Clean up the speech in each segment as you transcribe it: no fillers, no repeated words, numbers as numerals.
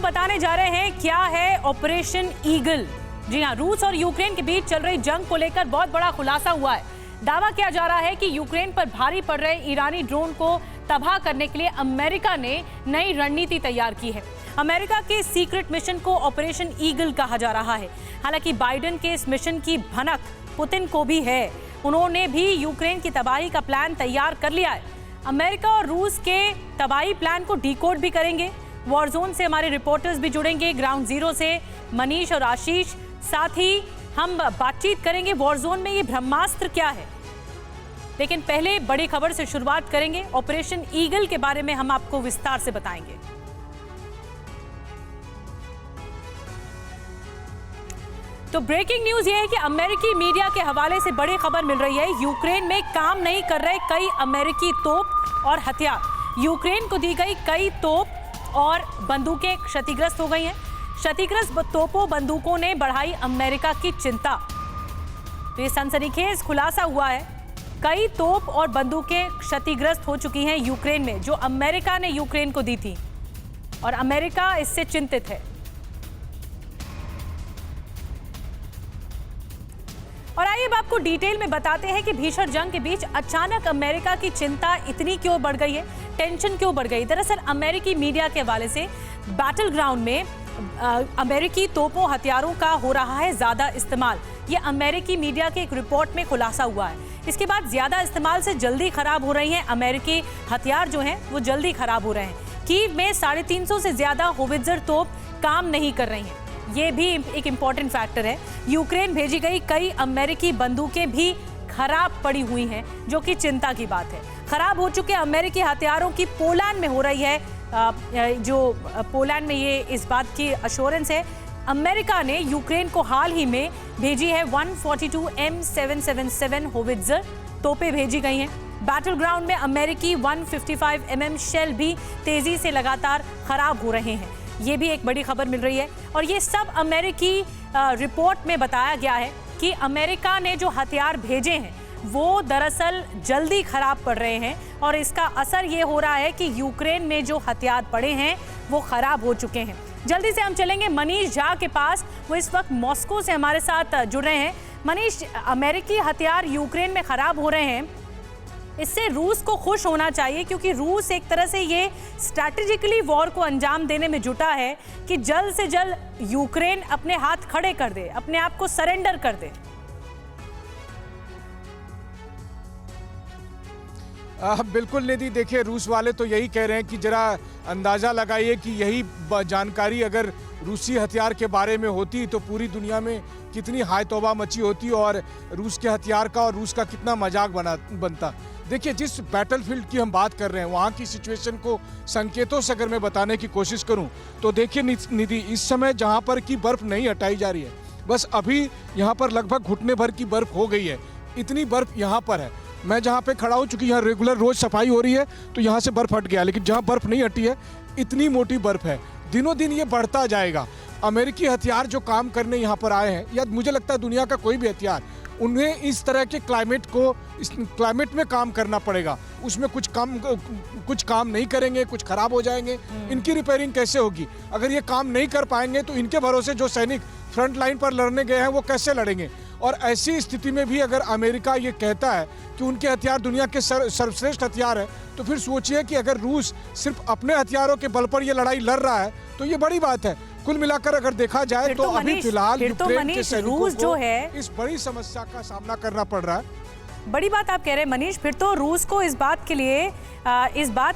आपको बताने जा रहे हैं क्या है ऑपरेशन ईगल। जी हाँ, रूस और यूक्रेन के बीच चल रही जंग को लेकर बहुत बड़ा खुलासा हुआ है। दावा किया जा रहा है कि यूक्रेन पर भारी पड़ रहे ईरानी ड्रोन को तबाह करने के लिए अमेरिका ने नई रणनीति तैयार की है। अमेरिका के सीक्रेट मिशन को ऑपरेशन ईगल कहा जा रहा है। हालांकि बाइडेन के इस मिशन की भनक पुतिन को भी है। उन्होंने भी यूक्रेन की तबाही का प्लान तैयार कर लिया है। अमेरिका और रूस के तबाही प्लान को डिकोड भी करेंगे। वॉर जोन से हमारे रिपोर्टर्स भी जुड़ेंगे, ग्राउंड जीरो से मनीष और आशीष। साथ ही हम बातचीत करेंगे वॉर जोन में ये ब्रह्मास्त्र क्या है। लेकिन पहले बड़ी खबर से शुरुआत करेंगे। ऑपरेशन ईगल के बारे में हम आपको विस्तार से बताएंगे। तो ब्रेकिंग न्यूज ये है कि अमेरिकी मीडिया के हवाले से बड़ी खबर मिल रही है। यूक्रेन में काम नहीं कर रहे कई अमेरिकी तोप और हथियार। यूक्रेन को दी गई कई तोप और बंदूकें क्षतिग्रस्त हो गई हैं। क्षतिग्रस्त तोपों बंदूकों ने बढ़ाई अमेरिका की चिंता। तो ये सनसनीखेज खुलासा हुआ है। कई तोप और बंदूकें क्षतिग्रस्त हो चुकी हैं यूक्रेन में, जो अमेरिका ने यूक्रेन को दी थी, और अमेरिका इससे चिंतित है। और आइए अब आपको डिटेल में बताते हैं कि भीषण जंग के बीच अचानक अमेरिका की चिंता इतनी क्यों बढ़ गई है, टेंशन क्यों बढ़ गई। दरअसल अमेरिकी मीडिया के हवाले से बैटल ग्राउंड में अमेरिकी तोपों हथियारों का हो रहा है ज्यादा इस्तेमाल। ये अमेरिकी मीडिया के एक रिपोर्ट में खुलासा हुआ है। इसके बाद ज्यादा इस्तेमाल से जल्दी खराब हो रही हैं अमेरिकी हथियार, जो हैं वो जल्दी खराब हो रहे हैं। कीव में 350 से ज्यादा होवित्जर तोप काम नहीं कर रही हैं। ये भी एक इम्पॉर्टेंट फैक्टर है। यूक्रेन भेजी गई कई अमेरिकी बंदूकें भी खराब पड़ी हुई हैं, जो कि चिंता की बात है। खराब हो चुके अमेरिकी हथियारों की पोलैंड में हो रही है जो पोलैंड में ये इस बात की अश्योरेंस है। अमेरिका ने यूक्रेन को हाल ही में भेजी है 142 M777 होवित्जर तोपें भेजी गई हैं। बैटल ग्राउंड में अमेरिकी 155 mm शेल भी तेजी से लगातार खराब हो रहे हैं। ये भी एक बड़ी खबर मिल रही है। और ये सब अमेरिकी रिपोर्ट में बताया गया है कि अमेरिका ने जो हथियार भेजे हैं वो दरअसल जल्दी खराब पड़ रहे हैं, और इसका असर ये हो रहा है कि यूक्रेन में जो हथियार पड़े हैं वो खराब हो चुके हैं। जल्दी से हम चलेंगे मनीष झा के पास। वो इस वक्त मॉस्को से हमारे साथ जुड़ रहे हैं। मनीष, अमेरिकी हथियार यूक्रेन में खराब हो रहे हैं, इससे रूस को खुश होना चाहिए, क्योंकि रूस एक तरह से ये स्ट्रैटेजिकली वॉर को अंजाम देने में जुटा है कि जल्द से जल्द यूक्रेन अपने हाथ खड़े कर दे, अपने आप को सरेंडर कर दे। बिल्कुल निधि, देखिए रूस वाले तो यही कह रहे हैं कि जरा अंदाज़ा लगाइए कि यही जानकारी अगर रूसी हथियार के बारे में होती तो पूरी दुनिया में कितनी हाय तौबा मची होती और रूस के हथियार का और रूस का कितना मजाक बनता। देखिए, जिस बैटलफील्ड की हम बात कर रहे हैं वहाँ की सिचुएशन को संकेतों से अगर मैं बताने की कोशिश करूँ तो देखिए निधि, इस समय जहाँ पर की बर्फ़ नहीं हटाई जा रही है, बस अभी यहाँ पर लगभग घुटने भर की बर्फ़ हो गई है। इतनी बर्फ़ यहाँ पर है। मैं जहाँ पे खड़ा हूँ, चूँकि यहाँ रेगुलर रोज़ सफाई हो रही है तो यहाँ से बर्फ़ हट गया, लेकिन जहाँ बर्फ़ नहीं हटी है इतनी मोटी बर्फ़ है। दिनों दिन ये बढ़ता जाएगा। अमेरिकी हथियार जो काम करने यहाँ पर आए हैं, या मुझे लगता है दुनिया का कोई भी हथियार, उन्हें इस तरह के इस क्लाइमेट में काम करना पड़ेगा। उसमें कुछ काम नहीं करेंगे, कुछ खराब हो जाएंगे। इनकी रिपेयरिंग कैसे होगी? अगर ये काम नहीं कर पाएंगे तो इनके भरोसे जो सैनिक फ्रंट लाइन पर लड़ने गए हैं वो कैसे लड़ेंगे? और ऐसी स्थिति में भी अगर अमेरिका ये कहता है कि उनके हथियार दुनिया के सर्वश्रेष्ठ हथियार है, तो फिर सोचिए कि अगर रूस सिर्फ अपने हथियारों के बल पर ये लड़ाई लड़ रहा है तो ये बड़ी बात है। कुल मिलाकर अगर देखा जाए तो अभी फिलहाल यूक्रेन के सैनिकों को इस बड़ी समस्या का सामना करना पड़ रहा है। बड़ी बात आप कह रहे हैं मनीष। फिर तो रूस को इस बात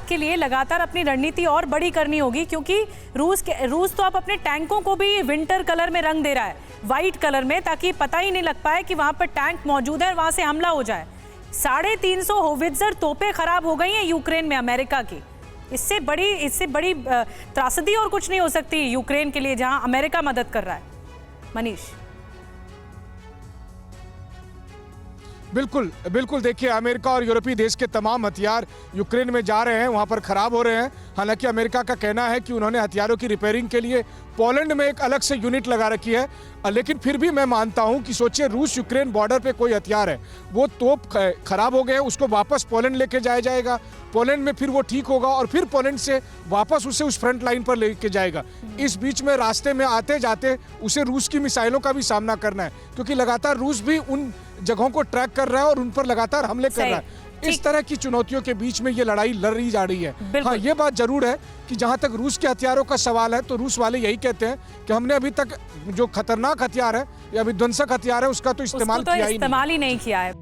के लिए लगातार अपनी रणनीति और बड़ी करनी होगी, क्योंकि रूस तो अब अपने टैंकों को भी विंटर कलर में रंग दे रहा है, वाइट कलर में, ताकि पता ही नहीं लग पाए कि वहां पर टैंक मौजूद है और वहां से हमला हो जाए। 350 होवित्जर तोपें खराब हो गई हैं यूक्रेन में अमेरिका की। इससे बड़ी त्रासदी और कुछ नहीं हो सकती यूक्रेन के लिए, जहां अमेरिका मदद कर रहा है। मनीष, बिल्कुल बिल्कुल, देखिए अमेरिका और यूरोपीय देश के तमाम हथियार यूक्रेन में जा रहे हैं, वहां पर खराब हो रहे हैं। हालांकि अमेरिका का कहना है कि उन्होंने हथियारों की रिपेयरिंग के लिए पोलैंड में एक अलग से यूनिट लगा रखी है। लेकिन फिर भी मैं मानता हूं कि सोचिए, रूस यूक्रेन बॉर्डर पे कोई हथियार है, वो तोप खराब हो गए, उसको वापस पोलैंड लेके जाया जाएगा, पोलैंड में फिर वो ठीक होगा और फिर पोलैंड से वापस उसे उस फ्रंट लाइन पर लेके जाएगा। इस बीच में रास्ते में आते जाते उसे रूस की मिसाइलों का भी सामना करना है, क्योंकि लगातार रूस भी उन जगहों को ट्रैक कर रहा है और उन पर लगातार हमले कर रहा है। इस तरह की चुनौतियों के बीच में ये लड़ाई लड़ी जा रही है। हाँ, ये बात जरूर है कि जहां तक रूस के हथियारों का सवाल है, तो रूस वाले यही कहते हैं कि हमने अभी तक जो खतरनाक हथियार है या विध्वंसक हथियार है उसका तो इस्तेमाल किया ही नहीं। इस्तेमाल ही नहीं किया है।